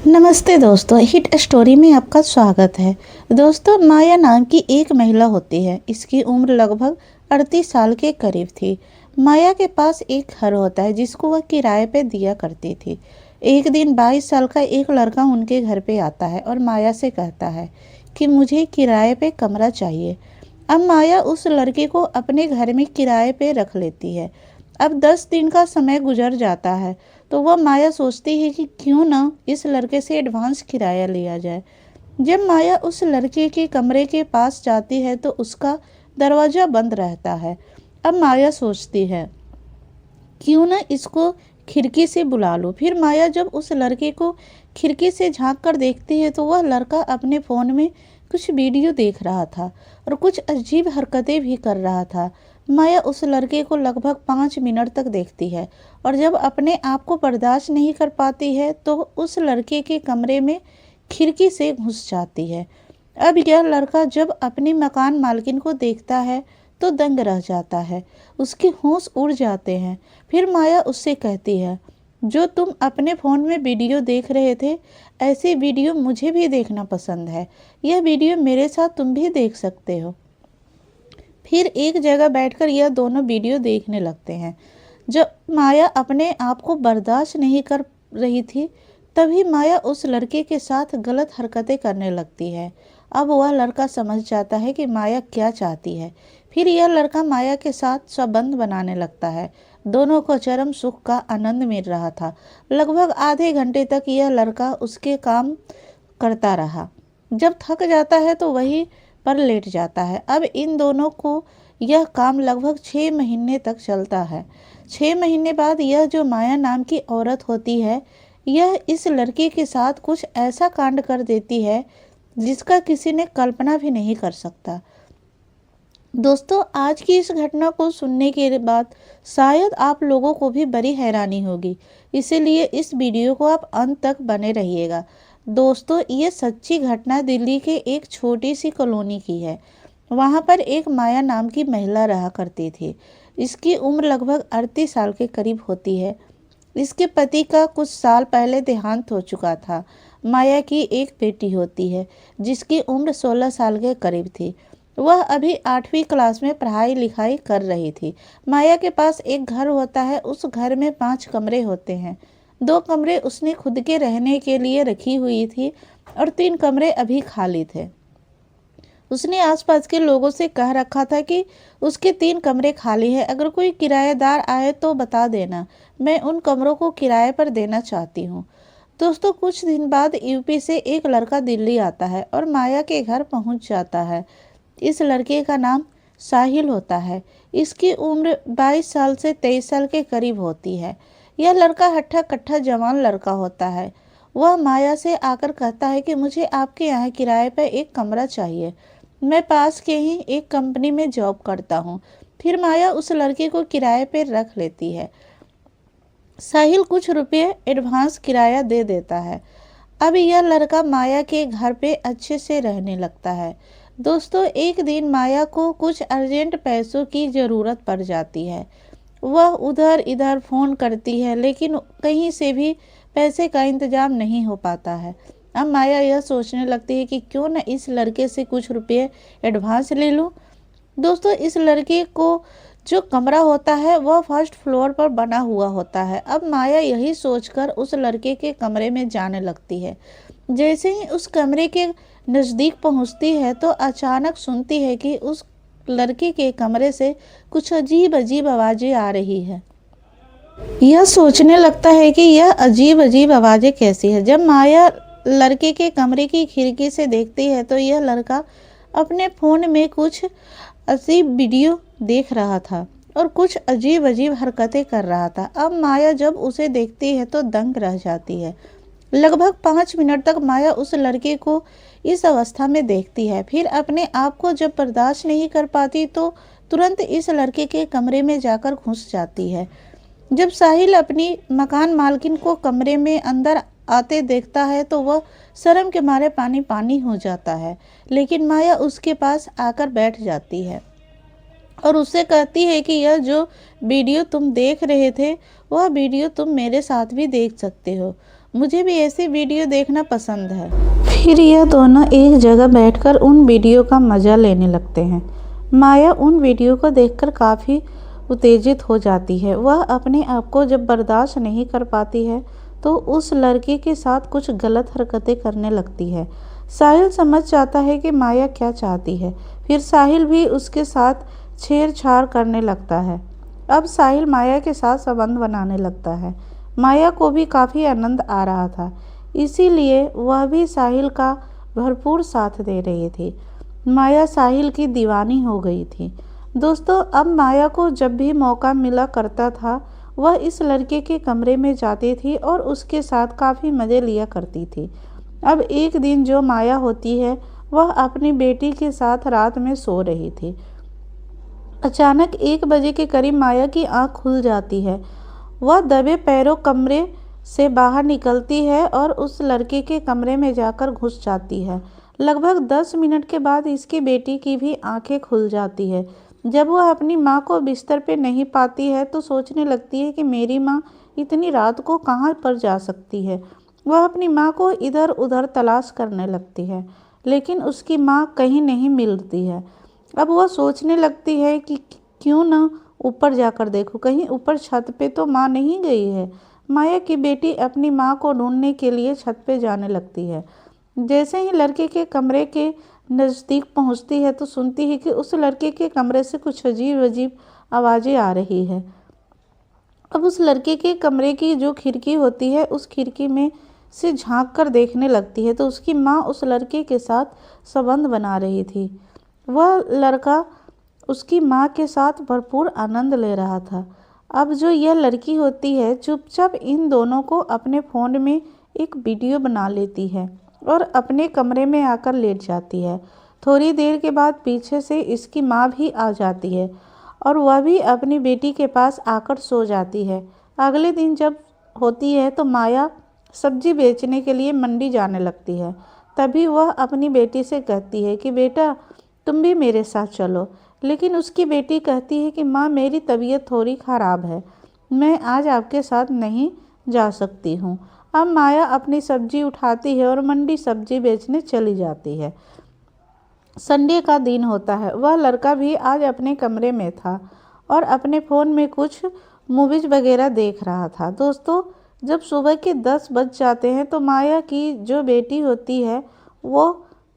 नमस्ते दोस्तों, hit story में आपका स्वागत है। दोस्तों, माया नाम की एक महिला होती है। इसकी उम्र लगभग 38 साल के करीब थी। माया के पास एक घर होता है जिसको वह किराए पे दिया करती थी। एक दिन 22 साल का एक लड़का उनके घर पे आता है और माया से कहता है कि मुझे किराए पे कमरा चाहिए। अब माया उस लड़के को अपने घर में किराए पे रख लेती है। अब 10 दिन का समय गुजर जाता है तो वह माया सोचती है कि क्यों ना इस लड़के से एडवांस किराया लिया जाए। जब माया उस लड़के के कमरे के पास जाती है तो उसका दरवाज़ा बंद रहता है। अब माया सोचती है क्यों ना इसको खिड़की से बुला लो। फिर माया जब उस लड़के को खिड़की से झांक कर देखती है तो वह लड़का अपने फ़ोन में कुछ वीडियो देख रहा था और कुछ अजीब हरकतें भी कर रहा था। माया उस लड़के को लगभग 5 मिनट तक देखती है और जब अपने आप को बर्दाश्त नहीं कर पाती है तो उस लड़के के कमरे में खिड़की से घुस जाती है। अब यह लड़का जब अपनी मकान मालकिन को देखता है तो दंग रह जाता है। उसके होश उड़ जाते हैं। फिर माया उससे कहती है, जो तुम अपने फ़ोन में वीडियो देख रहे थे, ऐसे वीडियो मुझे भी देखना पसंद है। यह वीडियो मेरे साथ तुम भी देख सकते हो। फिर एक जगह बैठकर यह दोनों वीडियो देखने लगते हैं। जब माया अपने आप को बर्दाश्त नहीं कर रही थी तभी माया उस लड़के के साथ गलत हरकतें करने लगती है। अब वह लड़का समझ जाता है कि माया क्या चाहती है। फिर यह लड़का माया के साथ संबंध बनाने लगता है। दोनों को चरम सुख का आनंद मिल रहा था। लगभग आधे घंटे तक यह लड़का उसके काम करता रहा। जब थक जाता है तो वहीं पर लेट जाता है। अब इन दोनों को यह काम लगभग 6 महीने तक चलता है। 6 महीने बाद यह जो माया नाम की औरत होती है, यह इस लड़के के साथ कुछ ऐसा कांड कर देती है जिसका किसी ने कल्पना भी नहीं कर सकता। दोस्तों, आज की इस घटना को सुनने के बाद शायद आप लोगों को भी बड़ी हैरानी होगी, इसीलिए इस वीडियो को आप अंत तक बने रहिएगा। दोस्तों, ये सच्ची घटना दिल्ली के एक छोटी सी कॉलोनी की है। वहाँ पर एक माया नाम की महिला रहा करती थी। इसकी उम्र लगभग 38 साल के करीब होती है। इसके पति का कुछ साल पहले देहांत हो चुका था। माया की एक बेटी होती है जिसकी उम्र 16 साल के करीब थी। वह अभी 8वीं क्लास में पढ़ाई लिखाई कर रही थी। माया के पास एक घर होता है। उस घर में 5 कमरे होते हैं। 2 कमरे उसने खुद के रहने के लिए रखी हुई थी और 3 कमरे अभी खाली थे। उसने आसपास के लोगों से कह रखा था कि उसके 3 कमरे खाली हैं। अगर कोई किराएदार आए तो बता देना, मैं उन कमरों को किराए पर देना चाहती हूँ। दोस्तों, कुछ दिन बाद यूपी से एक लड़का दिल्ली आता है और माया के घर पहुँच जाता है। इस लड़के का नाम साहिल होता है। इसकी उम्र 22 साल से 23 साल के करीब होती है। यह लड़का हट्ठा कट्ठा जवान लड़का होता है। वह माया से आकर कहता है कि मुझे आपके यहाँ किराए पर एक कमरा चाहिए। मैं पास के ही एक कंपनी में जॉब करता हूँ। फिर माया उस लड़के को किराए पर रख लेती है। साहिल कुछ रुपये एडवांस किराया दे देता है। अब यह लड़का माया के घर पे अच्छे से रहने लगता है। दोस्तों, एक दिन माया को कुछ अर्जेंट पैसों की ज़रूरत पड़ जाती है। वह उधर इधर फ़ोन करती है लेकिन कहीं से भी पैसे का इंतज़ाम नहीं हो पाता है। अब माया यह सोचने लगती है कि क्यों न इस लड़के से कुछ रुपये एडवांस ले लूं। दोस्तों, इस लड़के को जो कमरा होता है वह फर्स्ट फ्लोर पर बना हुआ होता है। अब माया यही सोचकर उस लड़के के कमरे में जाने लगती है। जैसे ही उस कमरे के नज़दीक पहुंचती है तो अचानक सुनती है कि उस लड़के के कमरे से कुछ अजीब अजीब आवाज़ें आ रही है। यह सोचने लगता है कि यह अजीब अजीब आवाज़ें कैसी है। जब माया लड़के के कमरे की खिड़की से देखती है तो यह लड़का अपने फ़ोन में कुछ अजीब वीडियो देख रहा था और कुछ अजीब अजीब हरकतें कर रहा था। अब माया जब उसे देखती है तो दंग रह जाती है। लगभग 5 मिनट तक माया उस लड़के को इस अवस्था में देखती है। फिर अपने आप को जब बर्दाश्त नहीं कर पाती तो तुरंत इस लड़के के कमरे में जाकर घुस जाती है। जब साहिल अपनी मकान मालकिन को कमरे में अंदर आते देखता है तो वह शर्म के मारे पानी पानी हो जाता है। लेकिन माया उसके पास आकर बैठ जाती है और उससे कहती है कि यह जो वीडियो तुम देख रहे थे वह वीडियो तुम मेरे साथ भी देख सकते हो। मुझे भी ऐसी वीडियो देखना पसंद है। फिर यह दोनों एक जगह बैठकर उन वीडियो का मज़ा लेने लगते हैं। माया उन वीडियो को देखकर काफ़ी उत्तेजित हो जाती है। वह अपने आप को जब बर्दाश्त नहीं कर पाती है तो उस लड़के के साथ कुछ गलत हरकतें करने लगती है। साहिल समझ जाता है कि माया क्या चाहती है। फिर साहिल भी उसके साथ छेड़छाड़ करने लगता है। अब साहिल माया के साथ संबंध बनाने लगता है। माया को भी काफ़ी आनंद आ रहा था, इसीलिए वह भी साहिल का भरपूर साथ दे रही थी। माया साहिल की दीवानी हो गई थी। दोस्तों, अब माया को जब भी मौका मिला करता था वह इस लड़के के कमरे में जाती थी और उसके साथ काफ़ी मज़े लिया करती थी। अब एक दिन जो माया होती है वह अपनी बेटी के साथ रात में सो रही थी। अचानक 1 बजे के करीब माया की आंख खुल जाती है। वह दबे पैरों कमरे से बाहर निकलती है और उस लड़के के कमरे में जाकर घुस जाती है। लगभग 10 मिनट के बाद इसकी बेटी की भी आंखें खुल जाती है। जब वह अपनी माँ को बिस्तर पे नहीं पाती है तो सोचने लगती है कि मेरी माँ इतनी रात को कहाँ पर जा सकती है। वह अपनी माँ को इधर उधर तलाश करने लगती है, लेकिन उसकी माँ कहीं नहीं मिलती है। अब वह सोचने लगती है कि क्यों ना ऊपर जाकर देखूं, कहीं ऊपर छत पे तो माँ नहीं गई है। माया की बेटी अपनी माँ को ढूंढने के लिए छत पे जाने लगती है। जैसे ही लड़के के कमरे के नज़दीक पहुंचती है तो सुनती है कि उस लड़के के कमरे से कुछ अजीब अजीब आवाज़ें आ रही है। अब उस लड़के के कमरे की जो खिड़की होती है उस खिड़की में से झांक कर देखने लगती है तो उसकी माँ उस लड़के के साथ संबंध बना रही थी। वह लड़का उसकी माँ के साथ भरपूर आनंद ले रहा था। अब जो यह लड़की होती है चुपचाप इन दोनों को अपने फ़ोन में एक वीडियो बना लेती है और अपने कमरे में आकर लेट जाती है। थोड़ी देर के बाद पीछे से इसकी माँ भी आ जाती है और वह भी अपनी बेटी के पास आकर सो जाती है। अगले दिन जब होती है तो माया सब्जी बेचने के लिए मंडी जाने लगती है। तभी वह अपनी बेटी से कहती है कि बेटा तुम भी मेरे साथ चलो, लेकिन उसकी बेटी कहती है कि माँ मेरी तबीयत थोड़ी ख़राब है, मैं आज आपके साथ नहीं जा सकती हूँ। अब माया अपनी सब्जी उठाती है और मंडी सब्जी बेचने चली जाती है। संडे का दिन होता है। वह लड़का भी आज अपने कमरे में था और अपने फ़ोन में कुछ मूवीज़ वगैरह देख रहा था। दोस्तों, जब सुबह के 10 बज जाते हैं तो माया की जो बेटी होती है वो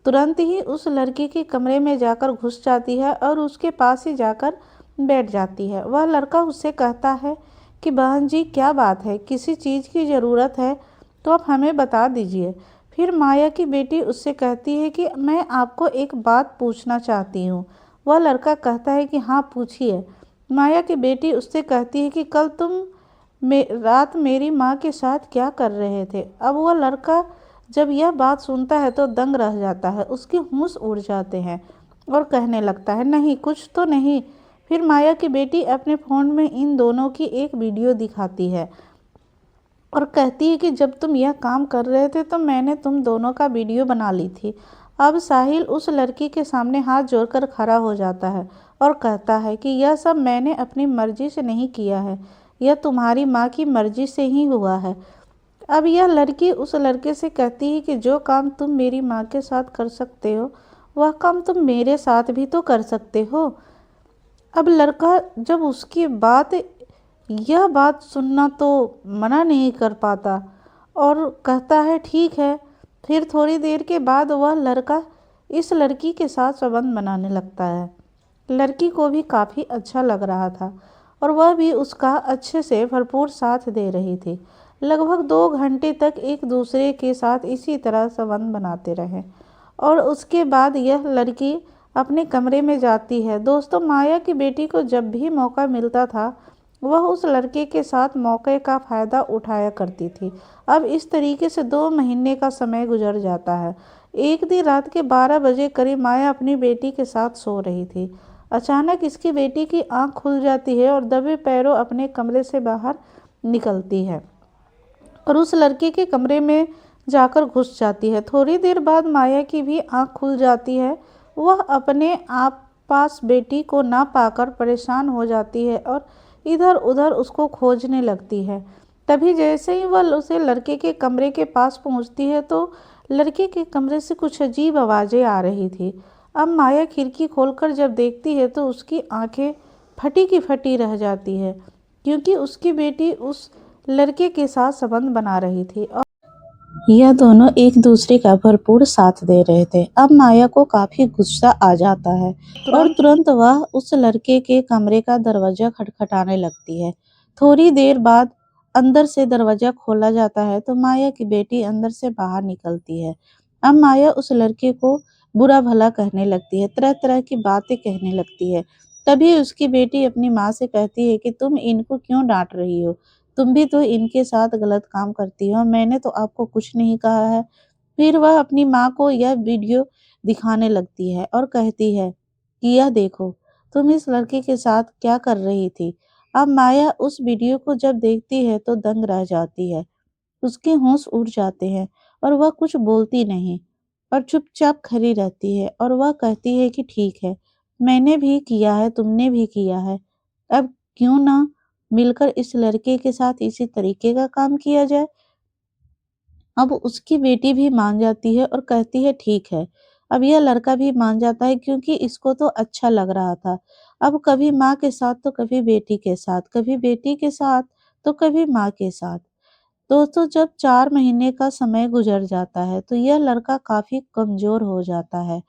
तुरंत ही उस लड़के के कमरे में जाकर घुस जाती है और उसके पास ही जाकर बैठ जाती है। वह लड़का उससे कहता है कि बहन जी क्या बात है, किसी चीज़ की ज़रूरत है तो आप हमें बता दीजिए। फिर माया की बेटी उससे कहती है कि मैं आपको एक बात पूछना चाहती हूँ। वह लड़का कहता है कि हाँ पूछिए। माया की बेटी उससे कहती है कि कल तुम रात मेरी माँ के साथ क्या कर रहे थे। अब वह लड़का जब यह बात सुनता है तो दंग रह जाता है, उसके होश उड़ जाते हैं और कहने लगता है नहीं कुछ तो नहीं। फिर माया की बेटी अपने फ़ोन में इन दोनों की एक वीडियो दिखाती है और कहती है कि जब तुम यह काम कर रहे थे तो मैंने तुम दोनों का वीडियो बना ली थी। अब साहिल उस लड़की के सामने हाथ जोड़कर खड़ा हो जाता है और कहता है कि यह सब मैंने अपनी मर्जी से नहीं किया है, यह तुम्हारी माँ की मर्जी से ही हुआ है। अब यह लड़की उस लड़के से कहती है कि जो काम तुम मेरी माँ के साथ कर सकते हो वह काम तुम मेरे साथ भी तो कर सकते हो। अब लड़का जब उसकी यह बात सुनना तो मना नहीं कर पाता और कहता है ठीक है। फिर थोड़ी देर के बाद वह लड़का इस लड़की के साथ संबंध बनाने लगता है। लड़की को भी काफ़ी अच्छा लग रहा था और वह भी उसका अच्छे से भरपूर साथ दे रही थी। लगभग 2 घंटे तक एक दूसरे के साथ इसी तरह संबंध बनाते रहे और उसके बाद यह लड़की अपने कमरे में जाती है। दोस्तों, माया की बेटी को जब भी मौका मिलता था वह उस लड़के के साथ मौके का फ़ायदा उठाया करती थी। अब इस तरीके से 2 महीने का समय गुजर जाता है। एक दिन रात के 12 बजे करीब माया अपनी बेटी के साथ सो रही थी। अचानक इसकी बेटी की आंख खुल जाती है और दबे पैरों अपने कमरे से बाहर निकलती है और उस लड़के के कमरे में जाकर घुस जाती है। थोड़ी देर बाद माया की भी आंख खुल जाती है। वह अपने आप पास बेटी को ना पाकर परेशान हो जाती है और इधर उधर उसको खोजने लगती है। तभी जैसे ही वह उसे लड़के के कमरे के पास पहुंचती है तो लड़के के कमरे से कुछ अजीब आवाज़ें आ रही थी। अब माया खिड़की खोलकर जब देखती है तो उसकी आंखें फटी की फटी रह जाती है, क्योंकि उसकी बेटी उस लड़के के साथ संबंध बना रही थी और यह दोनों एक दूसरे का भरपूर साथ दे रहे थे। अब माया को काफी गुस्सा आ जाता है और तुरंत वह उस लड़के के कमरे का दरवाजा खटखटाने लगती है। थोड़ी देर बाद अंदर से दरवाजा खोला जाता है तो माया की बेटी अंदर से बाहर निकलती है। अब माया उस लड़के को बुरा भला कहने लगती है, तरह तरह की बातें कहने लगती है। तभी उसकी बेटी अपनी माँ से कहती है कि तुम इनको क्यों डांट रही हो, तुम भी तो इनके साथ गलत काम करती हो, मैंने तो आपको कुछ नहीं कहा है। फिर वह अपनी माँ को यह वीडियो दिखाने लगती है और कहती है कि यह देखो, तुम इस लड़के के साथ क्या कर रही थी। अब माया उस वीडियो को जब देखती है तो दंग रह जाती है, उसके होश उड़ जाते हैं और वह कुछ बोलती नहीं और चुपचाप खड़ी रहती है और वह कहती है कि ठीक है, मैंने भी किया है, तुमने भी किया है, अब क्यों ना मिलकर इस लड़के के साथ इसी तरीके का काम किया जाए। अब उसकी बेटी भी मान जाती है और कहती है ठीक है। अब यह लड़का भी मान जाता है क्योंकि इसको तो अच्छा लग रहा था। अब कभी माँ के साथ तो कभी बेटी के साथ, कभी बेटी के साथ तो कभी माँ के साथ। दोस्तों, जब 4 महीने का समय गुजर जाता है तो यह लड़का काफी कमजोर हो जाता है,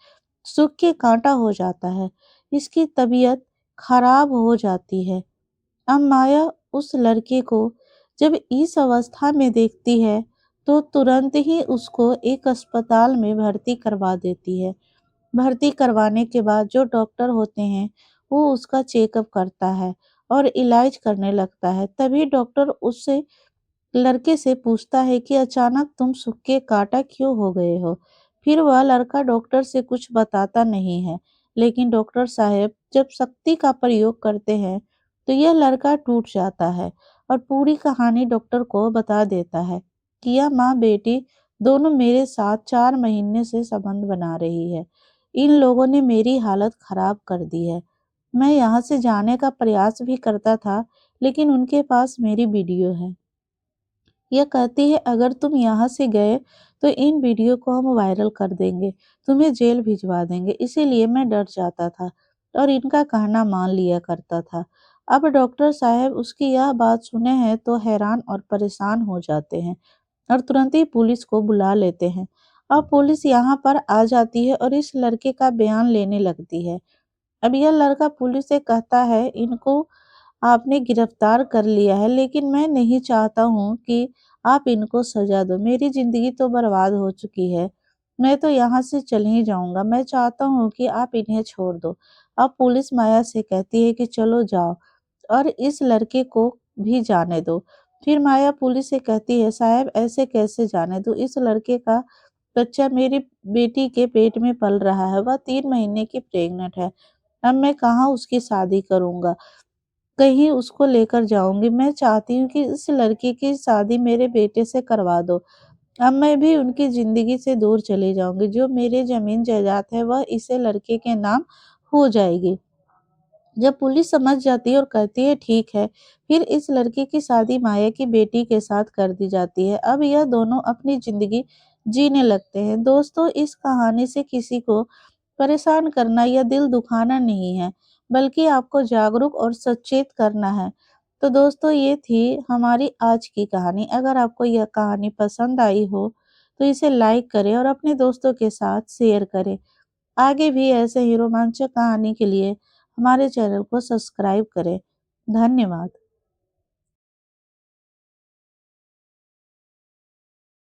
सूख के कांटा हो जाता है, इसकी तबीयत खराब हो जाती है। अब माया उस लड़के को जब इस अवस्था में देखती है तो तुरंत ही उसको एक अस्पताल में भर्ती करवा देती है। भर्ती करवाने के बाद जो डॉक्टर होते हैं वो उसका चेकअप करता है और इलाज करने लगता है। तभी डॉक्टर उससे लड़के से पूछता है कि अचानक तुम सूख के कांटा क्यों हो गए हो। फिर वह लड़का डॉक्टर से कुछ बताता नहीं है, लेकिन डॉक्टर साहब जब शक्ति का प्रयोग करते हैं तो यह लड़का टूट जाता है और पूरी कहानी डॉक्टर को बता देता है कि यह माँ बेटी दोनों मेरे साथ 4 महीने से संबंध बना रही है। इन लोगों ने मेरी हालत खराब कर दी है। मैं यहाँ से जाने का प्रयास भी करता था, लेकिन उनके पास मेरी वीडियो है। यह कहती है अगर तुम यहाँ से गए तो इन वीडियो को हम वायरल कर देंगे, तुम्हें जेल भिजवा देंगे, इसीलिए मैं डर जाता था और इनका कहना मान लिया करता था। अब डॉक्टर साहब उसकी यह बात सुने हैं तो हैरान और परेशान हो जाते हैं और तुरंत ही पुलिस को बुला लेते हैं। अब पुलिस यहाँ पर आ जाती है और इस लड़के का बयान लेने लगती है। अब यह लड़का पुलिस से कहता है इनको आपने गिरफ्तार कर लिया है, लेकिन मैं नहीं चाहता हूँ कि आप इनको सजा दो। मेरी जिंदगी तो बर्बाद हो चुकी है, मैं तो यहाँ से चल ही जाऊंगा, मैं चाहता हूँ कि आप इन्हें छोड़ दो। अब पुलिस माया से कहती है कि चलो जाओ और इस लड़के को भी जाने दो। फिर माया पुलिस से कहती है साहब ऐसे कैसे जाने दो, इस लड़के का बच्चा मेरी बेटी के पेट में पल रहा है, वह 3 महीने की प्रेग्नेंट है, अब मैं कहाँ उसकी शादी करूंगा, कहीं उसको लेकर जाऊंगी। मैं चाहती हूँ कि इस लड़के की शादी मेरे बेटे से करवा दो, अब मैं भी उनकी जिंदगी से दूर चली जाऊंगी, जो मेरे जमीन जायदाद है वह इसे लड़के के नाम हो जाएगी। जब पुलिस समझ जाती है और कहती है ठीक है, फिर इस लड़के की शादी माया की बेटी के साथ कर दी जाती है। अब यह दोनों अपनी जिंदगी जीने लगते हैं। दोस्तों, इस कहानी से किसी को परेशान करना या दिल दुखाना नहीं है, बल्कि आपको जागरूक और सचेत करना है। तो दोस्तों, ये थी हमारी आज की कहानी। अगर आपको यह कहानी पसंद आई हो तो इसे लाइक करें और अपने दोस्तों के साथ शेयर करें। आगे भी ऐसे ही रोमांचक कहानी के लिए हमारे चैनल को सब्सक्राइब करें। धन्यवाद।